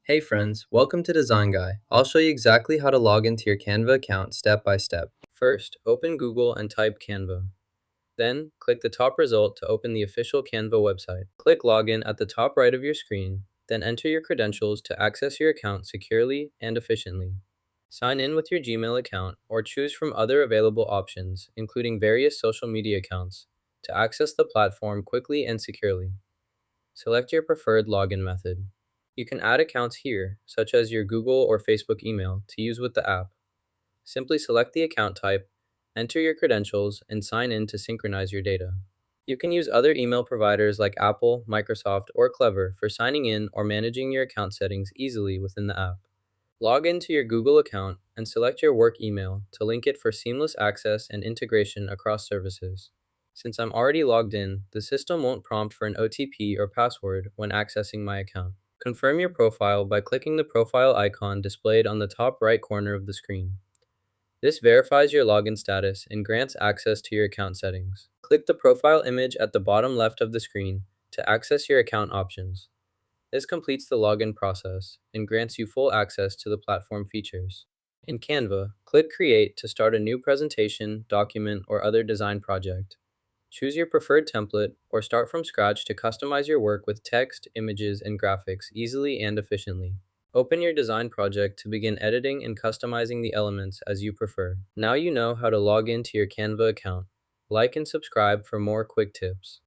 Hey friends, welcome to Design Guy. I'll show you exactly how to log into your Canva account step by step. First, open Google and type Canva. Then, click the top result to open the official Canva website. Click Login at the top right of your screen, then enter your credentials to access your account securely and efficiently. Sign in with your Gmail account or choose from other available options, including various social media accounts, to access the platform quickly and securely. Select your preferred login method. You can add accounts here, such as your Google or Facebook email, to use with the app. Simply select the account type, enter your credentials, and sign in to synchronize your data. You can use other email providers like Apple, Microsoft, or Clever for signing in or managing your account settings easily within the app. Log into your Google account and select your work email to link it for seamless access and integration across services. Since I'm already logged in, the system won't prompt for an OTP or password when accessing my account. Confirm your profile by clicking the profile icon displayed on the top right corner of the screen. This verifies your login status and grants access to your account settings. Click the profile image at the bottom left of the screen to access your account options. This completes the login process and grants you full access to the platform features. In Canva, click Create to start a new presentation, document, or other design project. Choose your preferred template or start from scratch to customize your work with text, images, and graphics easily and efficiently. Open your design project to begin editing and customizing the elements as you prefer. Now you know how to log into your Canva account. Like and subscribe for more quick tips.